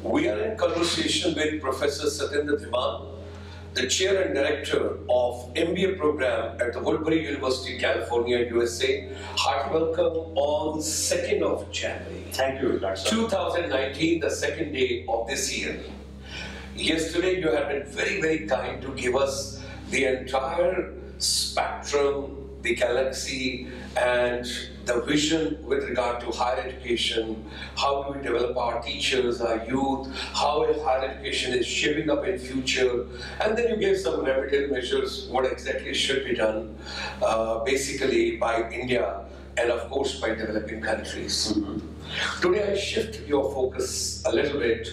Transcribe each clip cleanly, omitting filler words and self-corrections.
We are in conversation with Professor Satinder Dhiman, the Chair and Director of MBA program at the Woodbury University, California, USA. Hearty welcome on 2nd of January. Thank you, Dr. 2019, the second day of this year. Yesterday, you have been very, very kind to give us the entire spectrum, the galaxy, and the vision with regard to higher education. How do we develop our teachers, our youth, how higher education is shaping up in future, and then you gave some remedial measures, what exactly should be done, basically by India and of course by developing countries. Today I shift your focus a little bit.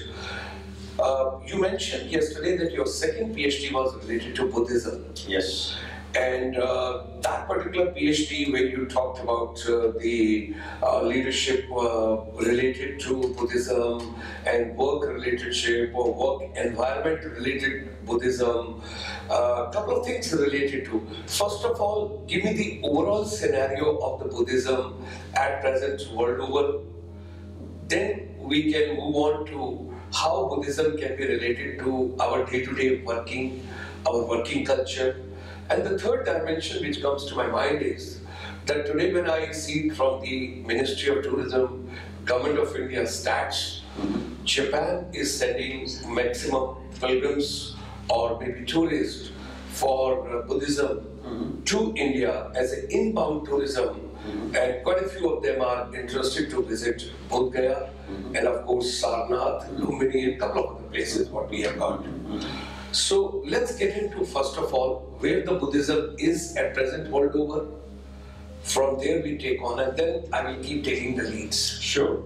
You mentioned yesterday that your second PhD was related to Buddhism. Yes. And that particular PhD where you talked about the leadership related to Buddhism and work related or work environment related Buddhism, a couple of things related to. First of all, give me the overall scenario of the Buddhism at present world over. Then we can move on to how Buddhism can be related to our day-to-day working, our working culture. And the third dimension which comes to my mind is that today when I see from the Ministry of Tourism, Government of India stats, Japan is sending maximum pilgrims or maybe tourists for Buddhism to India as an inbound tourism. And quite a few of them are interested to visit Bodh Gaya and of course Sarnath, Lumbini, and a couple of other places what we have got. So let's get into first of all where the Buddhism is at present world over. From there we take on, and then I will keep taking the leads. Sure.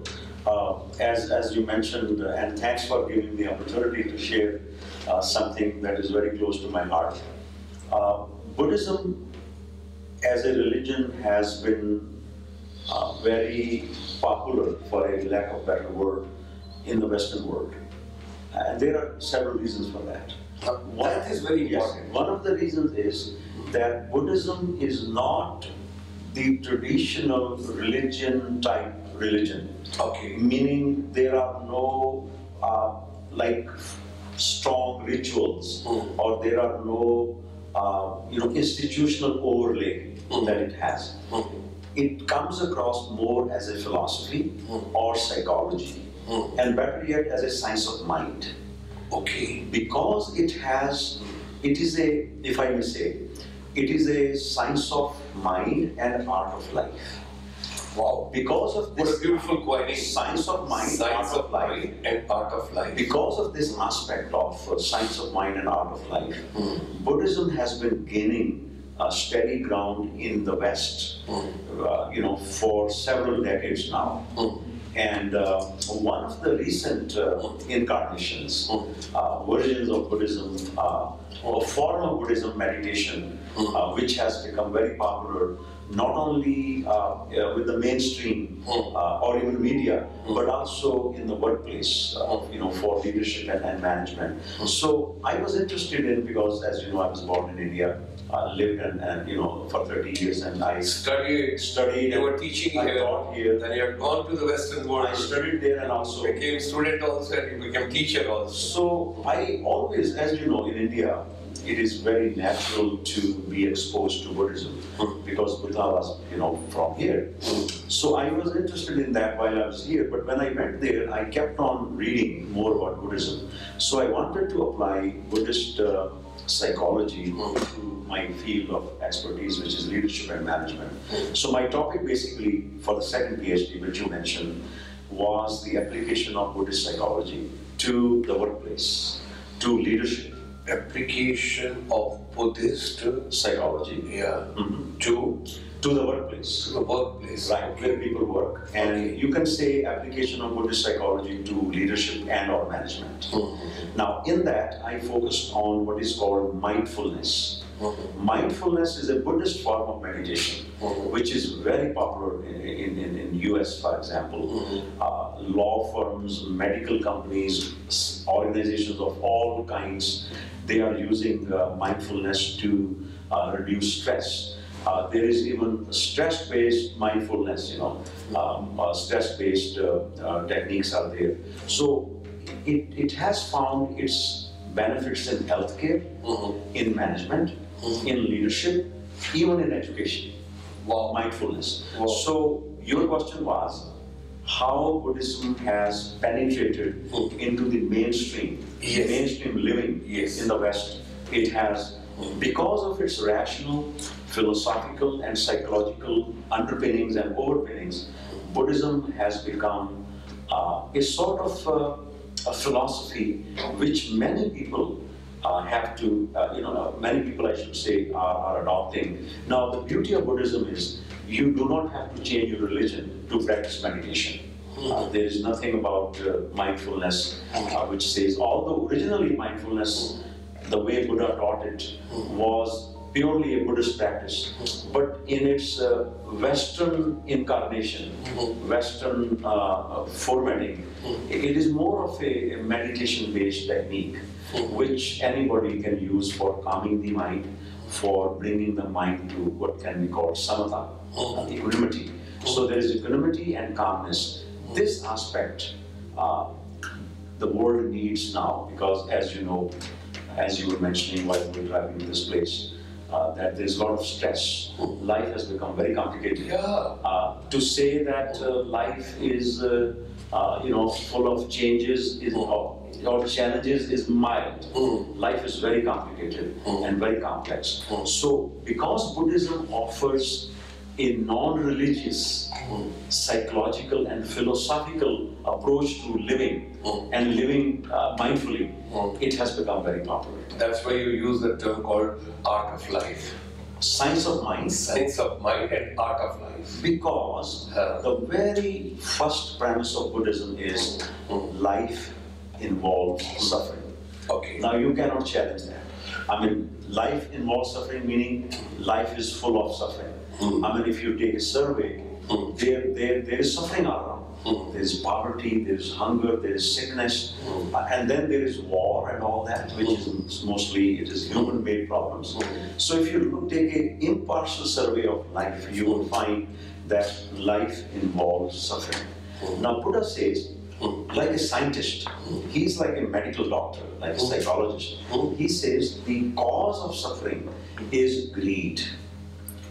As you mentioned, and thanks for giving the opportunity to share something that is very close to my heart. Buddhism as a religion has been very popular, for a lack of a better word, in the Western world. And there are several reasons for that. That is very important. Yes, one of the reasons is that Buddhism is not the traditional religion type religion. Okay. Meaning there are no like strong rituals or there are no institutional overlay that it has. It comes across more as a philosophy or psychology, and better yet as a science of mind. Okay. Because it is a, if I may say, it is a science of mind and art of life. Wow. Because of this, what a beautiful quoting. Science of mind, science art of life, and art of life. Because of this aspect of science of mind and art of life, Buddhism has been gaining steady ground in the West, for several decades now. And one of the recent incarnations, versions of Buddhism, a form of Buddhism meditation, which has become very popular, not only with the mainstream or even media, but also in the workplace, for leadership and management. So I was interested in, because as you know, I was born in India, lived and for 30 years, and I studied. You were teaching I here, taught here. then you had gone to the Western world. I studied there and also became student also, and you became teacher also. So I always, as you know, in India, it is very natural to be exposed to Buddhism because Buddha was, from here. So I was interested in that while I was here, but when I went there, I kept on reading more about Buddhism. So I wanted to apply Buddhist psychology to my field of expertise, which is leadership and management. So my topic basically for the second PhD, which you mentioned, was the application of Buddhist psychology to the workplace, to leadership. Application of Buddhist psychology, to the workplace. To the workplace. Right, okay. Where people work. And you can say application of Buddhist psychology to leadership and or management. Now in that, I focused on what is called mindfulness. Mindfulness is a Buddhist form of meditation, which is very popular in US, for example. Law firms, medical companies, organizations of all kinds, they are using mindfulness to reduce stress. There is even stress-based mindfulness, stress-based techniques are there. So it has found its benefits in healthcare, in management, in leadership, even in education. Wow. Mindfulness. Wow. So your question was how Buddhism has penetrated into the mainstream, mainstream living in the West. It has, because of its rational, philosophical and psychological underpinnings and overpinnings, Buddhism has become a sort of a philosophy which many people have to, many people I should say are adopting. Now the beauty of Buddhism is you do not have to change your religion to practice meditation. There is nothing about mindfulness which says, although originally mindfulness, the way Buddha taught it, was purely a Buddhist practice, but in its Western incarnation, Western formatting, it is more of a meditation-based technique which anybody can use for calming the mind, for bringing the mind to what can be called samatha, equanimity. So there is equanimity and calmness. This aspect the world needs now, because as you know, as you were mentioning while we were driving to this place, that there's a lot of stress. Life has become very complicated. To say that life is, full of changes or challenges is mild. Life is very complicated and very complex. So, because Buddhism offers a non-religious, psychological and philosophical approach to living and living mindfully, it has become very popular. That's why you use the term called art of life. Science of mind. Science of mind and art of life. Because the very first premise of Buddhism is life involves suffering. Okay. Now you cannot challenge that. I mean, life involves suffering, meaning life is full of suffering. I mean, if you take a survey, there is suffering all around. There is poverty, there is hunger, there is sickness, and then there is war and all that, which is mostly, it is human-made problems. So if you take an impartial survey of life, you will find that life involves suffering. Now Buddha says, like a scientist, he's like a medical doctor, like a psychologist. He says the cause of suffering is greed,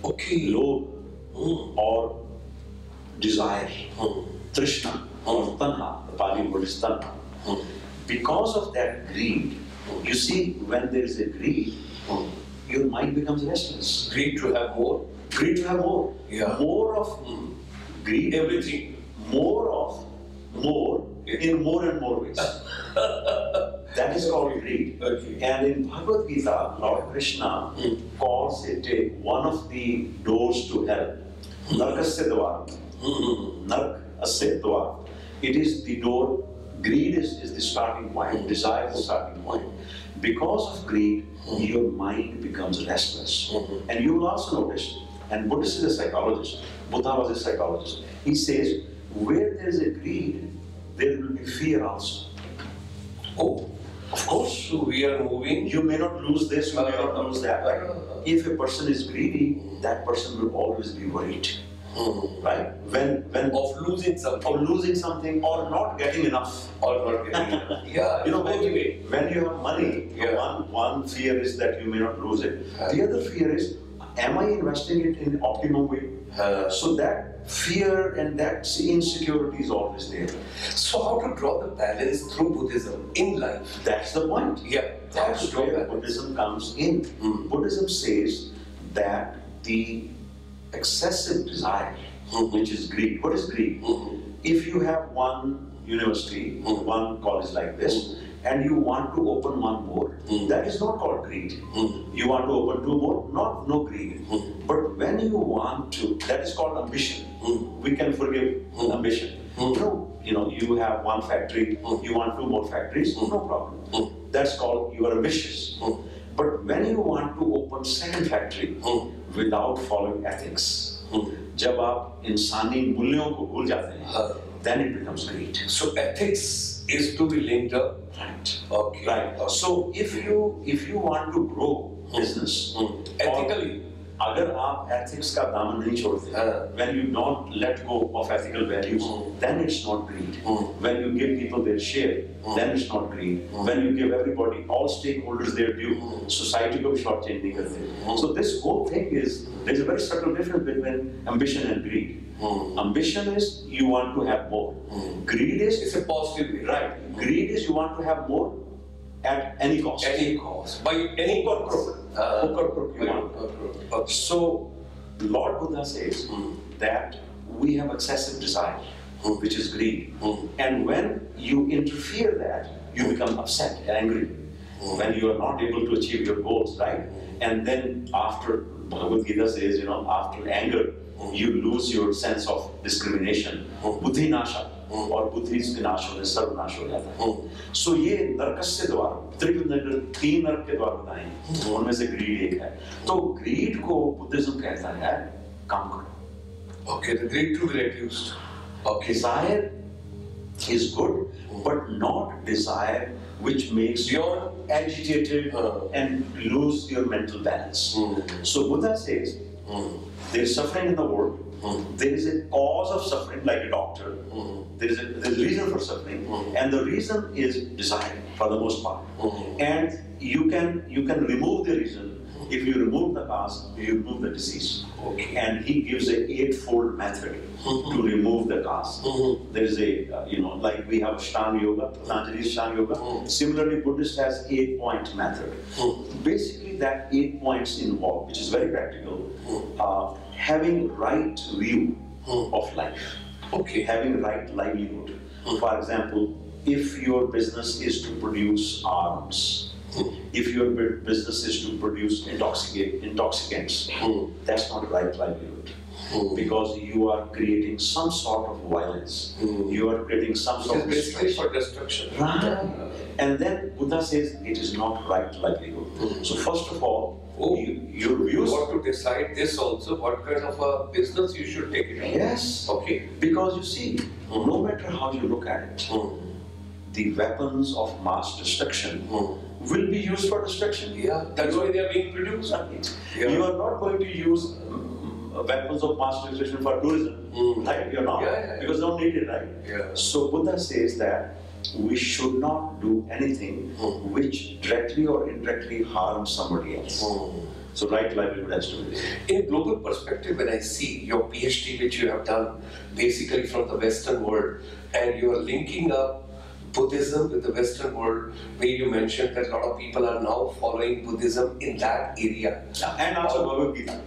loathe, or desire, trishna, or tanha, the Pali word is tanha. Because of that greed, you see, when there is a greed, your mind becomes restless. Greed to have more. Greed to have more. Yeah. More of greed. Everything. More of more in more and more ways. That is called greed. Okay. And in Bhagavad Gita, Lord Krishna calls it one of the doors to hell. Narkasya dvar. Nark asya dvar. It is the door. Greed is the starting point. Desire is the starting point. Because of greed, your mind becomes restless. And you will also notice, and Buddhist is a psychologist, Buddha was a psychologist, he says, where there is a greed, there will be fear also. Oh, of course. So we are moving. You may not lose this, you may not lose that. Right? If a person is greedy, that person will always be worried. Right? When Of losing something. Or not getting enough. Or not getting enough. Yeah, you know, when you have money, one fear is that you may not lose it. The other fear is, am I investing it in optimum way? So that fear and that insecurity is always there. So how to draw the balance through Buddhism in life? That's the point. Yeah. That's where Buddhism comes in. Buddhism says that the excessive desire, which is greed. What is greed? If you have one university, one college like this, and you want to open one more, that is not called greed. You want to open two more, no greed. But when you want to, that is called ambition. We can forgive ambition. You have one factory, you want two more factories, no problem. That's called you are ambitious. But when you want to open second factory without following ethics, जब आप इंसानी मूल्यों को भूल जाते हैं, then it becomes greed. So ethics is to be linked up. Right. Okay. Right. So if you want to grow business ethically, अगर आप ethics का दामन नहीं छोड़ते, when you don't let go of ethical values, then it's not greed. When you give people their share, then it's not greed. When you give everybody, all stakeholders their due, society को भी short change नहीं करते. So this whole thing is, there's a very subtle difference between ambition and greed. Ambition is you want to have more. Greed is It's a positive way. right. Greed is you want to have more at any cost. Any cost. By any cost. So, Lord Buddha says that we have excessive desire, which is greed. And when you interfere that, you become upset, angry. When you are not able to achieve your goals, right? And then after, Bhagavad Gita says, after anger, you lose your sense of discrimination. Buddhi nasha. और बुद्धि के नाश होने सर्वनाश हो जाता है. सो ये नरकस्य द्वार, तीन नरक के द्वार बताए, उनमें से ग्रीड एक है. तो ग्रीड को बुद्धिज्म कहता है काम करो. Okay, the greed to be reduced. Okay. Desire is good, but not desire which makes you agitated and lose your mental balance. So Buddha says there is suffering in the world. There is a cause of suffering, like a doctor. There is a reason for suffering, and the reason is desire for the most part. And you can remove the reason. If you remove the cause, you remove the disease. Okay. And he gives a 8-fold method to remove the cause. There is a like we have Ashtanga Yoga, Patanjali's Ashtanga Yoga. Similarly, Buddhist has 8-point method. Basically, that 8 points involve, which is very practical. Having right view of life. Okay. Having right livelihood. For example, if your business is to produce arms, if your business is to produce intoxicants, that's not right livelihood. Because you are creating some sort of violence. You are creating some sort of basically for destruction. Right. And then Buddha says it is not right livelihood. So first of all, your views. You want to decide this also, what kind of a business you should take it on. Yes. Okay. Because you see, no matter how you look at it, the weapons of mass destruction will be used for destruction. Yeah, that's why they are being produced. Yeah. You are not going to use weapons of mass destruction for tourism, right? You're not, because you don't need it, right? Yeah. So Buddha says that we should not do anything which directly or indirectly harms somebody else. So right livelihood has to be there. In a global perspective, when I see your PhD which you have done basically from the Western world, and you are linking up Buddhism with the Western world, where you mentioned that a lot of people are now following Buddhism in that area. And also Bhagavad Gita.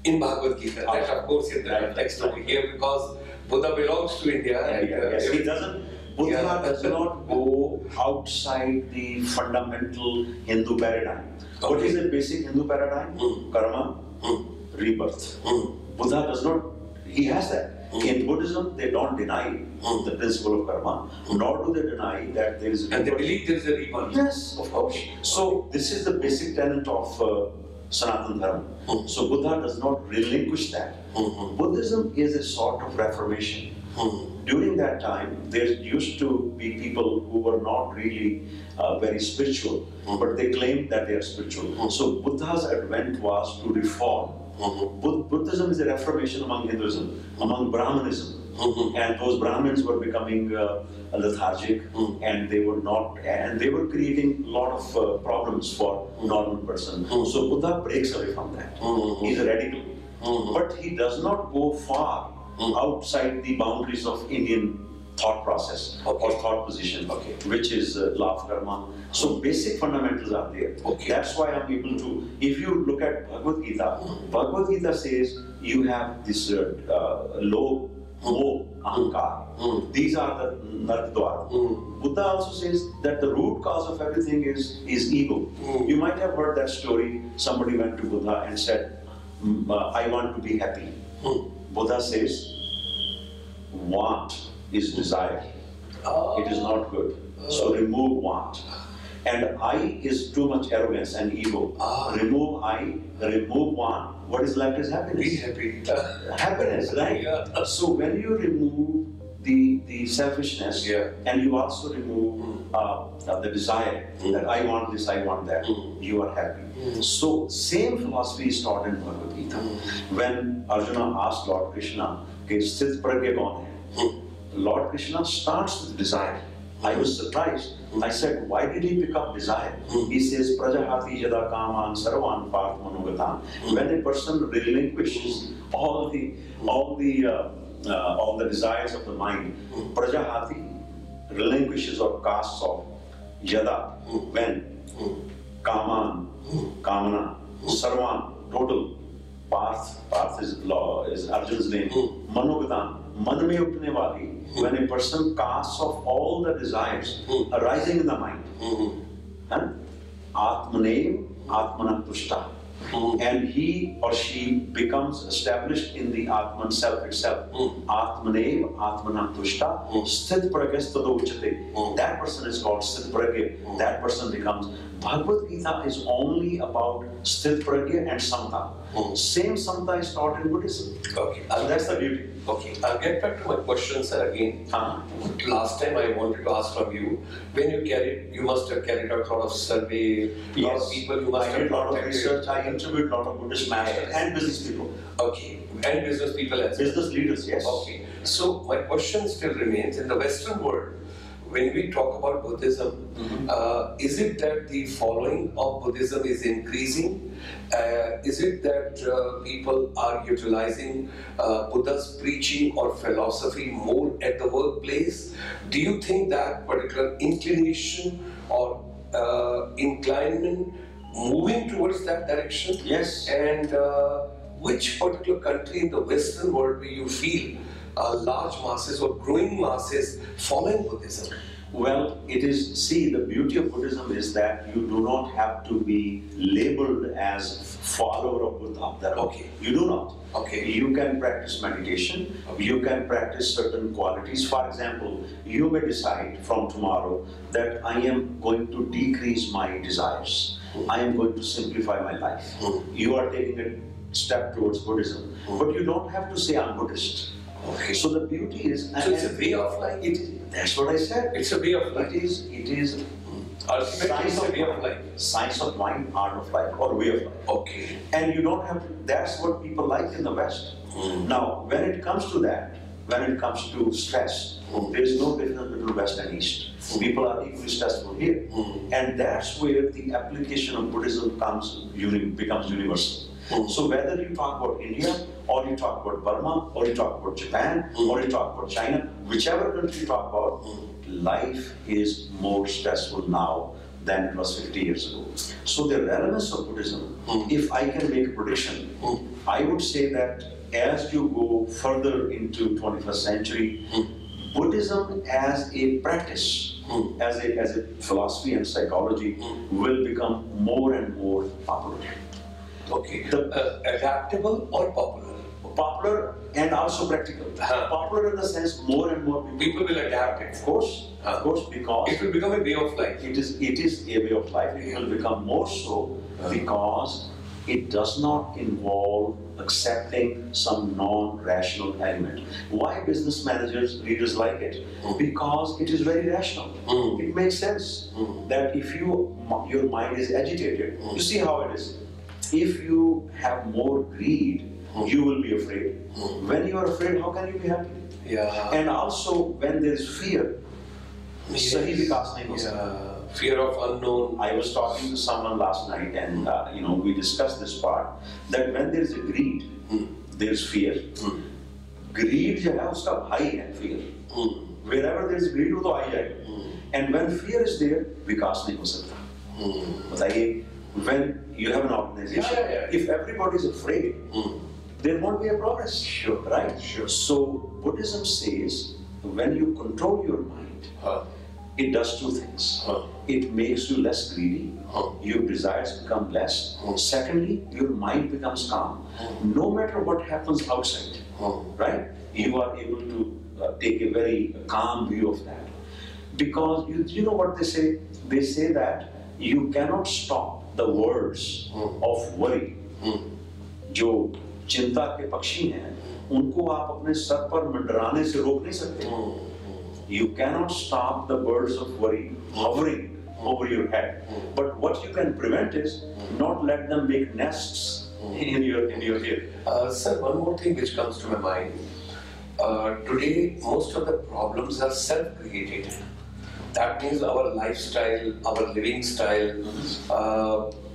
In Bhagavad Gita, that of course in the text over here, because Buddha belongs to India. Yes, he doesn't. Buddha does not go outside the fundamental Hindu paradigm. What is the basic Hindu paradigm? Karma, rebirth. Buddha does not, he has that. In Buddhism, they don't deny the principle of karma, nor do they deny that there is a rebirth. And they believe there is a rebirth. Yes, of course. So this is the basic tenet of Sanatana Dharma. So Buddha does not relinquish that. Buddhism is a sort of reformation. During that time, there used to be people who were not really very spiritual, but they claimed that they are spiritual. So Buddha's advent was to reform. Buddhism is a reformation among Hinduism, among Brahmanism. And those Brahmins were becoming lethargic, and they were creating a lot of problems for a normal person. So Buddha breaks away from that. He's a radical. But he does not go far outside the boundaries of Indian thought process or thought position, which is law of karma. So basic fundamentals are there. That's why I'm able to, if you look at Bhagavad Gita says you have this low, ahankar. These are the narkdwara. Buddha also says that the root cause of everything is ego. You might have heard that story. Somebody went to Buddha and said, I want to be happy. Buddha says, want is desire. It is not good. So remove want. And I is too much arrogance and ego. Remove I, remove want. What is left is happiness. Be happy. Happiness, right? Yeah. So when you remove the the selfishness, Yeah. and you also remove the desire that I want this, I want that, you are happy. So same philosophy is taught in Bhagavad Gita. When Arjuna asked Lord Krishna, "Ke sthit pragya kaun hai?" Lord Krishna starts with desire. I was surprised. I said, why did he pick up desire? He says, Prajahati yada kaman sarvan parth manogatan. When a person relinquishes all the desires of the mind, Prajahati relinquishes or casts off. Yada, when kaman, kamana, sarvan, total. Parth is Arjuna's name. Manogatan, man mein utne wali. When a person casts off all the desires arising in the mind, Atmanev Atmana Tushta, and he or she becomes established in the Atman self itself. Atmanev Atmana Tushta, Sthit Pragyastado Uchate. That person is called Sthit Pragya. That person becomes. Bhagavad Gita is only about Sthit Pragya and Samta. Same Samta is taught in Buddhism. Okay. So that's the beauty. Okay, I'll get back to my question, sir, again. Last time I wanted to ask from you, when you must have carried out a lot of survey, lot of people, you must I have did a lot of contacted. research, I interviewed a lot of Buddhist masters and business people. Okay, and business people as well. Business leaders, yes. Okay, so my question still remains, in the Western world, when we talk about Buddhism, is it that the following of Buddhism is increasing? Is it that people are utilizing Buddha's preaching or philosophy more at the workplace? Do you think that particular inclination or inclination moving towards that direction? Yes. And which particular country in the Western world do you feel large masses or growing masses following Buddhism? Well, it is, see, the beauty of Buddhism is that you do not have to be labeled as follower of Buddha. Okay. You do not. Okay. You can practice meditation, you can practice certain qualities. For example, you may decide from tomorrow that I am going to decrease my desires. I am going to simplify my life. You are taking a step towards Buddhism. But you don't have to say I'm Buddhist. Okay. So the beauty is, So it's a way of life. That's what I said. It's a way of life. It is Ultimately, it's a way of life. Science of mind, art of life, or way of life. Okay. And you don't have to, that's what people like in the West. Now, when it comes to that, when it comes to stress, there is no difference between West and East. People are equally stressful here. And that's where the application of Buddhism becomes universal. So whether you talk about India, or you talk about Burma, or you talk about Japan, or you talk about China, whichever country you talk about, life is more stressful now than it was 50 years ago. So the relevance of Buddhism, if I can make a prediction, I would say that as you go further into 21st century, Buddhism as a practice, as a philosophy and psychology, will become more and more popular. Okay. Adaptable or popular? Popular and also practical. Popular in the sense more and more People will adapt it. Of course, because it will become a way of life. it is a way of life. It will become more so because it does not involve accepting some non-rational element. Why business managers, leaders like it? Because it is very rational. It makes sense that if your mind is agitated, you see how it is. If you have more greed, you will be afraid. When you are afraid, how can you be happy? Yeah. And also, when there is fear, sahi vikas nahi ho sakta. Fear of unknown. I was talking to someone last night, and we discussed this part, that when there is a greed, there is fear. Greed जो है उसका भाई है fear. Wherever there is greed, वो तो आ ही जाएगा. And when fear is there, विकास नहीं हो सकता. बताइए, when you have an organization, if everybody is afraid, there won't be a progress. Sure. Right? Sure. So Buddhism says when you control your mind, it does two things. It makes you less greedy. Your desires become less. Secondly, your mind becomes calm. No matter what happens outside, right? You are able to take a very calm view of that. Because you know what they say? They say that you cannot stop the words of worry. जो चिंता के पक्षी हैं, उनको आप अपने sir पर मंडराने से रोक नहीं सकते. You cannot stop the birds of worry hovering over your head. But what you can prevent is not let them make nests in your head. Sir, one more thing which comes to my mind. Today, most of the problems are self-created. That means our lifestyle, our living style.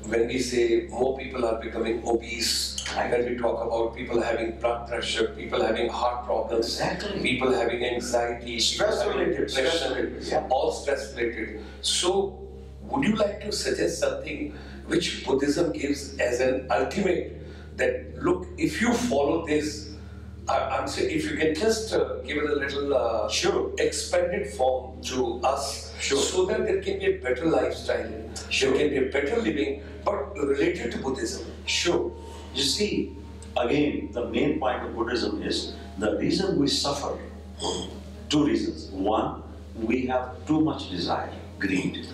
When we say more people are becoming obese, when we talk about people having blood pressure, people having heart problems, people having anxiety, Stress-related, depression, all stress-related. So, would you like to suggest something which Buddhism gives as an ultimate that, look, if you follow this, I'm saying if you can just give it a little expanded form to us, so that there can be a better lifestyle, there can be a better living, but related to Buddhism. Sure. You see, again, the main point of Buddhism is the reason we suffer. Two reasons. One, we have too much desire, greed.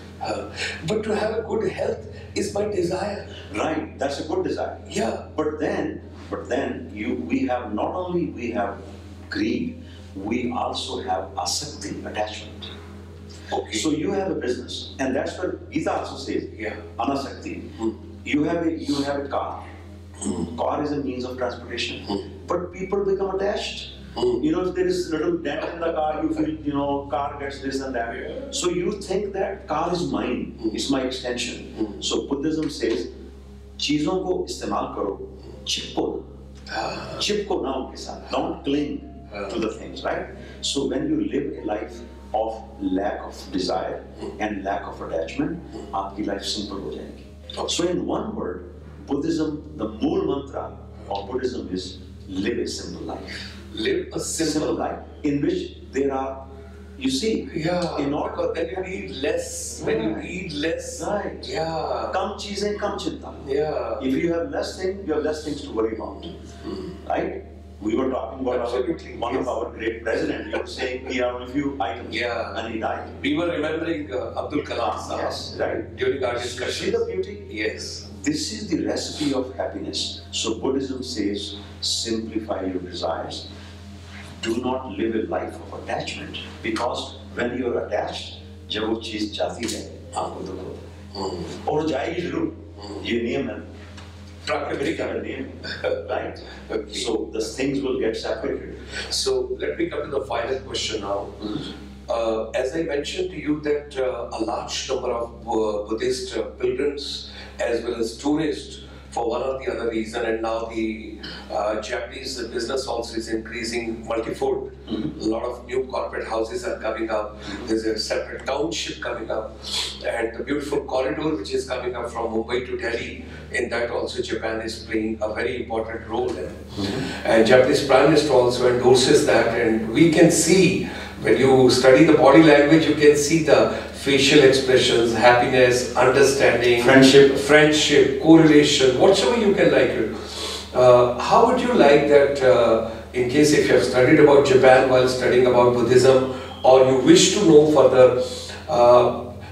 But to have a good health is my desire. Right, that's a good desire. Yeah. But then we have not only we have greed, we also have asakti, attachment. Okay. So you have a business, and that's what Gita also says. Yeah. Anasakti. You have a car. Car is a means of transportation. But people become attached. You know, if there is a little dent in the car, you feel, car gets this and that. Yeah. So you think that car is mine, it's my extension. So Buddhism says, चीजों को इस्तेमाल करो, चिपको ना उनके साथ. Don't cling to the things, right? So when you live a life of lack of desire and lack of attachment, आपकी life simple हो जाएगी. So in one word, Buddhism, the मूल mantra of Buddhism is live a simple life. Live a simple life in which there are, you see, in order then you need less. When you need less, right? Yeah. Kam cheezein, kam chinta. Yeah. If you have less things, you have less things to worry about, right? We were talking about one of our great presidents. You were saying he had a few items, and he died. We were remembering Abdul Kalam. Yes, right. During our discussion. See the beauty? Yes. This is the recipe of happiness. So Buddhism says, simplify your desires. Do not live a life of attachment, because when you are attached, जब वो चीज जाती है, आपको दुख होता है, और जाएगी जरूर. ये नियम है, प्राकृतिक नियम, right? So the things will get separated. So let me come to the final question now. As I mentioned to you that a large number of Buddhist pilgrims as well as tourists, for one or the other reason, and now the Japanese business also is increasing multifold. A lot of new corporate houses are coming up. There's a separate township coming up, and the beautiful corridor which is coming up from Mumbai to Delhi. In that also Japan is playing a very important role there. And Japanese Prime Minister also endorses that, and we can see when you study the body language, you can see the facial expressions, happiness, understanding, friendship, correlation, whatsoever you can like it. How would you like that, in case if you have studied about Japan while studying about Buddhism, or you wish to know further,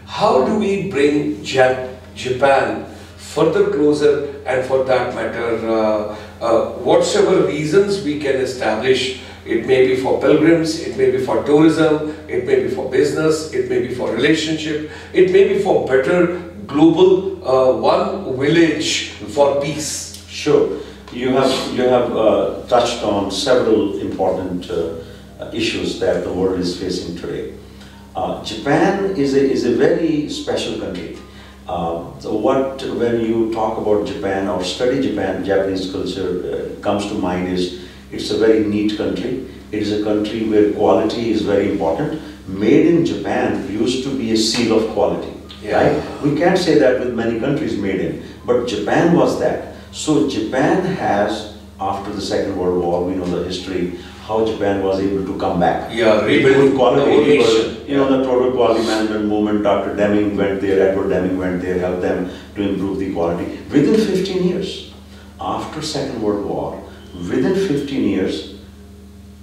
how do we bring Japan further closer, and for that matter, whatsoever reasons we can establish. It may be for pilgrims, it may be for tourism, it may be for business, it may be for relationship, it may be for better global one village for peace. Sure. You have touched on several important issues that the world is facing today. Japan is a very special country. When you talk about Japan or study Japan, Japanese culture comes to mind is it's a very neat country. It is a country where quality is very important. Made in Japan used to be a seal of quality, right? We can't say that with many countries made in, but Japan was that. So Japan has, after the Second World War, we know the history, how Japan was able to come back. Rebuild quality. The total quality management movement, Dr. Deming went there, Edward Deming went there, helped them to improve the quality. Within 15 years, after Second World War, within 15 years,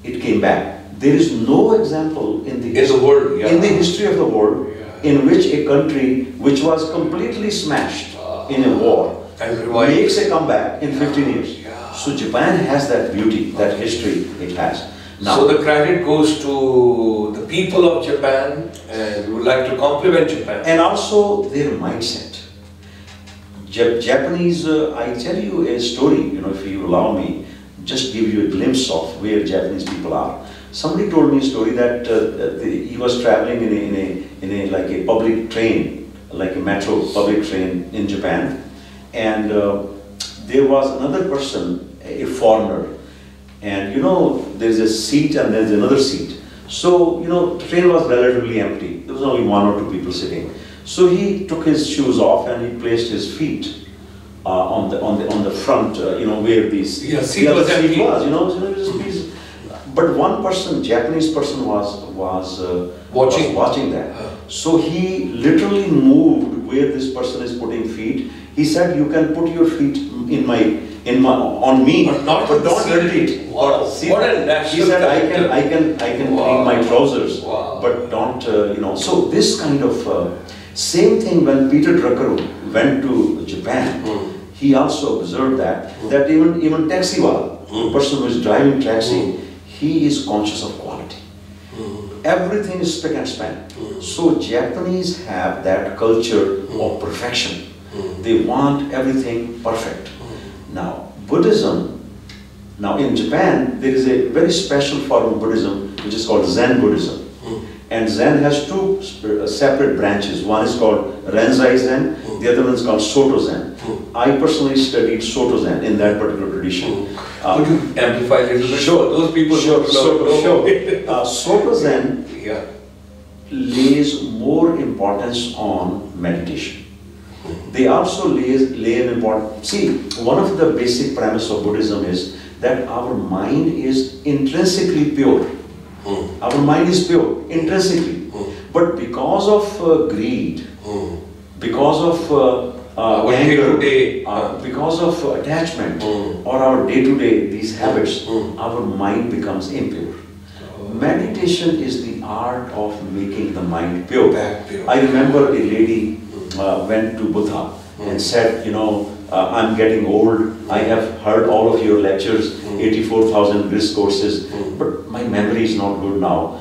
it came back. There is no example in the history of the world in which a country which was completely smashed in a war makes a comeback in 15 years. So Japan has that beauty, that history it has. Now, so the credit goes to the people of Japan, and we would like to compliment Japan. and also their mindset. Japanese, I tell you a story, if you allow me, just give you a glimpse of where Japanese people are. Somebody told me a story that he was traveling in a like a public train, like a metro public train in Japan, and there was another person, a foreigner, and there's a seat and there's another seat. So the train was relatively empty. There was only one or two people sitting. So he took his shoes off and he placed his feet on the front, where these seat was empty. But one person, Japanese person, was watching that. So he literally moved where this person is putting feet. He said, "You can put your feet on me, but don't dirty it." Wow. What a national He said, character. "I can clean my trousers, but don't So this kind of same thing when Peter Drucker went to Japan. He also observed that even taxiwala, the person who is driving taxi, he is conscious of quality. Everything is spick and span. So Japanese have that culture of perfection. They want everything perfect. Now Buddhism, in Japan there is a very special form of Buddhism which is called Zen Buddhism. And Zen has two separate branches. One is called Renzai Zen, the other one is called Soto Zen. I personally studied Soto Zen in that particular tradition. Could you amplify a little bit? Sure. Those people Sure. Sure. Soto Zen Yeah. lays more importance on meditation. They also lay an important... See, one of the basic premise of Buddhism is that our mind is intrinsically pure. Our mind is pure, intrinsically. But because of greed, because of anger, because of attachment, or our day-to-day, these habits, our mind becomes impure. Meditation is the art of making the mind pure. I remember a lady went to Buddha and said, I'm getting old, I have heard all of your lectures, 84,000 discourses, but my memory is not good now.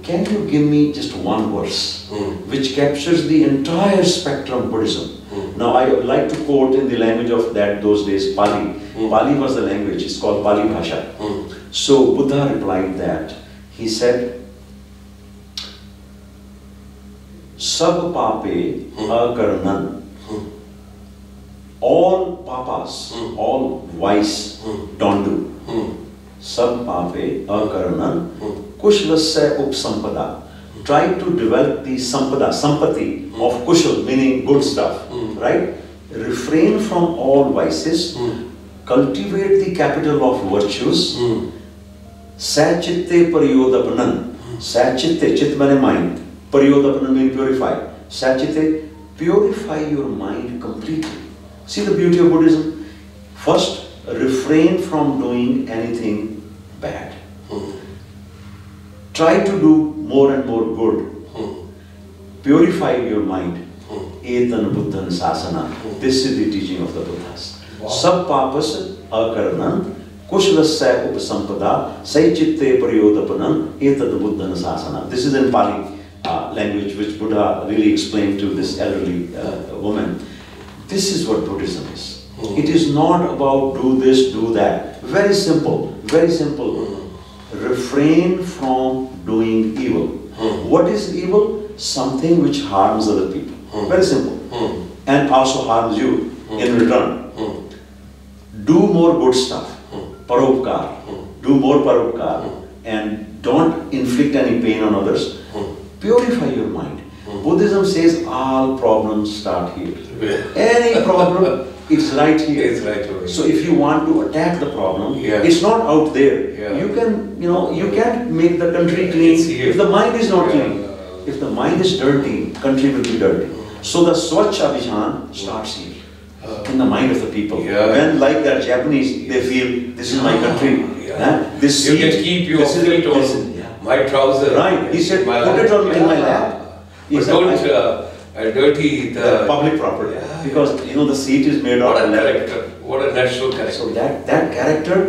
Can you give me just one verse which captures the entire spectrum of Buddhism? Now I would like to quote in the language of those days, Pali. Pali was the language, it's called Pali Bhasha. So Buddha replied that, he said, Sab pape akarnan. All papas, all vice, don't do. Sab pape akarnan kushlasya upsampada. Try to develop the sampati of kushal, meaning good stuff, right? Refrain from all vices, cultivate the capital of virtues, sachitte paryodapanan. Sachitte, chit means mind, paryodapanan means purify. Sachitte, purify your mind completely. See the beauty of Buddhism? First, refrain from doing anything bad. Try to do more and more good. Purify your mind. Etan Buddhan Sasana. This is the teaching of the Buddhas. Sab papas akarnan kushlasya upasampada saichitte paryodapanam etad Buddhan Sasana. This is in Pali language which Buddha really explained to this elderly woman. This is what Buddhism is. It is not about do this, do that. Very simple, very simple. Refrain from doing evil. What is evil? Something which harms other people. Very simple. And also harms you in return. Do more good stuff. Paropkar. Do more paropkar. And don't inflict any pain on others. Purify your mind. Buddhism says all problems start here. Any problem, it's right here. It's right away. So if you want to attack the problem, it's not out there. You can, you can't make the country clean if the mind is not clean. If the mind is dirty, country will be dirty. So the Swachh Abhijan starts here, in the mind of the people. When, like that Japanese, they feel this is my country. This you seat, can keep your feet on my trouser. Right. He said, put it on in my lap. But don't dirty the public property. Because the seat is made what of a character. What a natural character. So that character,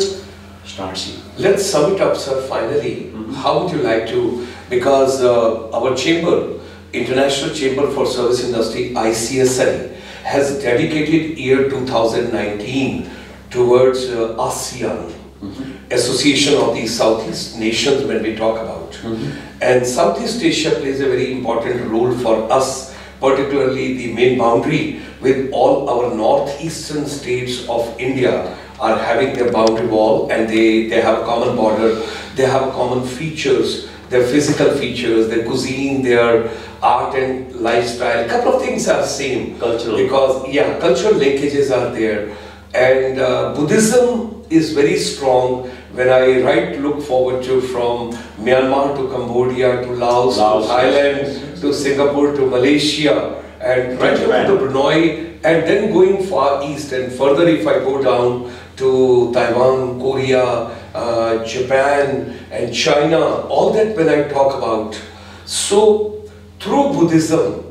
starts here. Let's sum it up, sir, finally. How would you like to, because our chamber, International Chamber for Service Industry, ICSI, has dedicated year 2019 towards ASEAN, Association of the Southeast Nations when we talk about. And Southeast Asia plays a very important role for us, particularly the main boundary with all our northeastern states of India are having their boundary wall, and they have a common border, they have common features, their physical features, their cuisine, their art and lifestyle. A couple of things are same. Cultural. Because, yeah, cultural linkages are there. And Buddhism is very strong. When I look forward to from Myanmar to Cambodia to Laos, to Thailand to Singapore to Malaysia and right up to Brunei, and then going far east and further if I go down to Taiwan, Korea, Japan and China, all that when I talk about. So through Buddhism,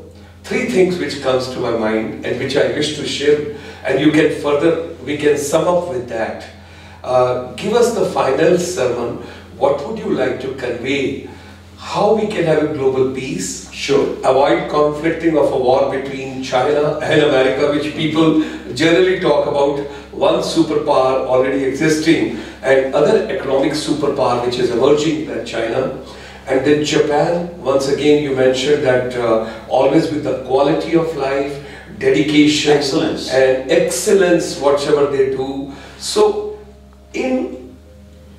three things which comes to my mind and which I wish to share, and you can further, we can sum up with that. Give us the final sermon. What would you like to convey? How we can have a global peace? Sure. Avoid conflicting of a war between China and America, which people generally talk about. One superpower already existing and other economic superpower which is emerging than China. And then Japan, once again you mentioned that always with the quality of life, dedication, excellence, and excellence, whatever they do. So in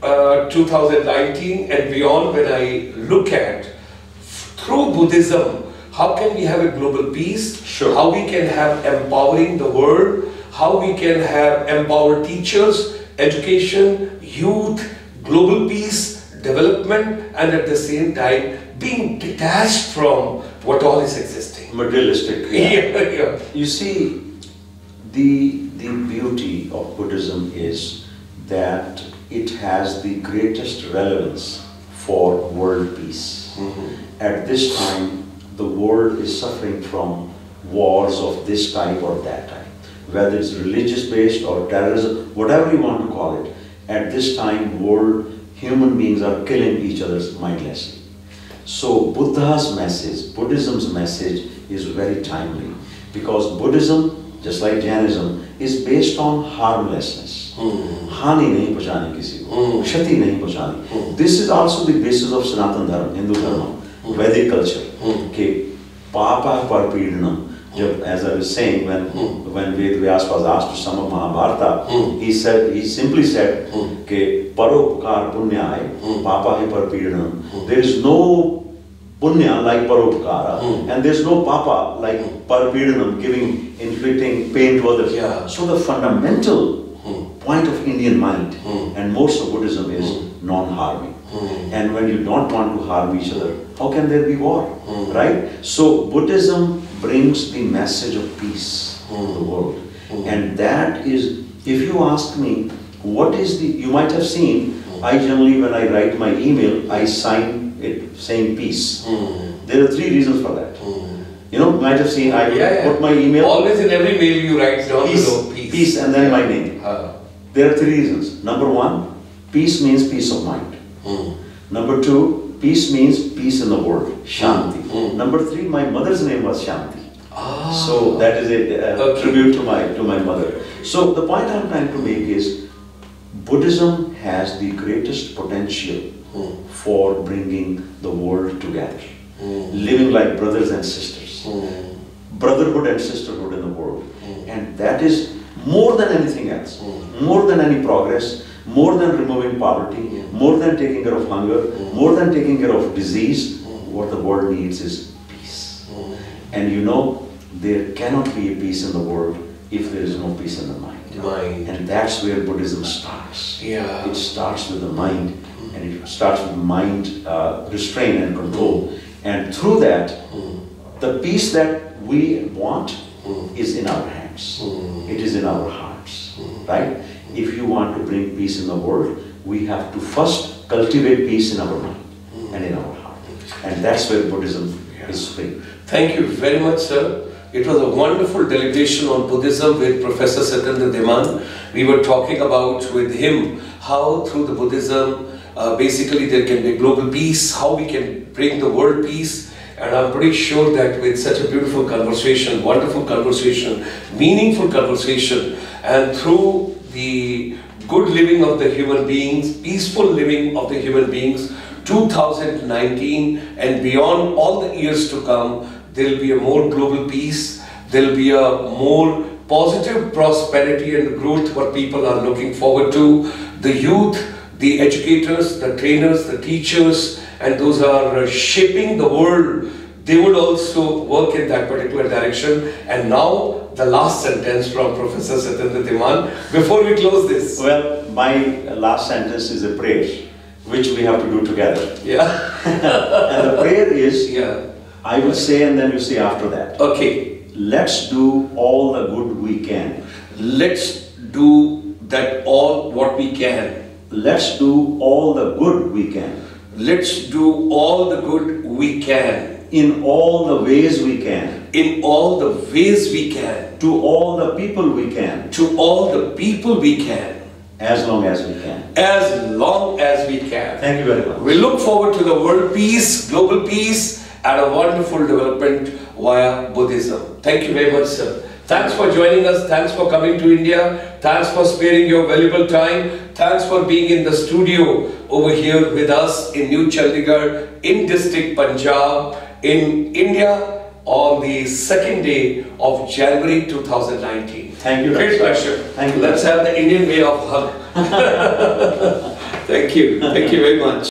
2019 and beyond, when I look at through Buddhism, how can we have a global peace? Sure. How we can have empowering the world? How we can have empowered teachers, education, youth, global peace, development, and at the same time being detached from what all is existing. Materialistic. Yeah. You see, the beauty of Buddhism is that it has the greatest relevance for world peace. At this time, the world is suffering from wars of this type or that type, whether it's religious-based or terrorism, whatever you want to call it. At this time, human beings are killing each other mindlessly. So Buddha's message, Buddhism's message is very timely, because Buddhism, just like Jainism, is based on harmlessness. Hani nahi pahunchani kisi ko, kshati nahi pahunchani. This is also the basis of Sanatana Dharma, Hindu Dharma, Vedic culture. Okay, papa parpidhanam. As I was saying, when Ved Vyas was asked to sum up Mahabharata, he simply said, "Ke paropkar punya hai, papa hai parpidhanam." There is no punya like paropkara, and there is no papa like parpidhanam, inflicting pain to others. Yeah. So the fundamental point of Indian mind and most of Buddhism is non-harming. And when you don't want to harm each other, how can there be war? Right? So Buddhism brings the message of peace to the world. And that is, if you ask me, what is you might have seen, I generally, when I write my email, I sign it saying peace. There are three reasons for that. You know, you might have seen, I put my email. Always in every mail you write down below peace. Peace and then my name. There are three reasons. Number one, peace means peace of mind. Number two, peace means peace in the world, Shanti. Number three, my mother's name was Shanti. So that is a tribute to my mother. So the point I'm trying to make is, Buddhism has the greatest potential for bringing the world together, living like brothers and sisters, brotherhood and sisterhood in the world. And that is more than anything else, more than any progress, more than removing poverty, more than taking care of hunger, more than taking care of disease. What the world needs is peace. And you know, there cannot be a peace in the world if there is no peace in the mind. And that's where Buddhism starts. It starts with the mind, and it starts with mind restraint and control. And through that, the peace that we want is in our hands. It is in our hearts, right? If you want to bring peace in the world, we have to first cultivate peace in our mind and in our heart. And that's where Buddhism is free. Thank you very much, sir. It was a wonderful delegation on Buddhism with Professor Satinder Dhiman. We were talking about with him how through the Buddhism basically there can be global peace, how we can bring the world peace. And I'm pretty sure that with such a beautiful conversation, wonderful conversation, meaningful conversation, and through the good living of the human beings, peaceful living of the human beings, 2019 and beyond all the years to come, there will be a more global peace, there will be a more positive prosperity and growth what people are looking forward to. The youth, the educators, the trainers, the teachers, and those are shaping the world, they would also work in that particular direction. And now the last sentence from Professor Satinder Dhiman before we close this. Well, my last sentence is a prayer, which we have to do together. Yeah. And the prayer is, yeah. I will say and then you say after that. Okay. Let's do all the good we can. Let's do that all what we can. Let's do all the good we can. Let's do all the good we can. In all the ways we can. In all the ways we can. To all the people we can. To all the people we can. As long as we can. As long as we can. Thank you very much. We look forward to the world peace, global peace, and a wonderful development via Buddhism. Thank you very much, sir. Thanks for joining us. Thanks for coming to India. Thanks for sparing your valuable time. Thanks for being in the studio over here with us in New Chandigarh, in district Punjab, in India, on the second day of January 2019. Thank you. Great pleasure. Thank you. Let's have the Indian way of hug. Thank you. Thank you very much.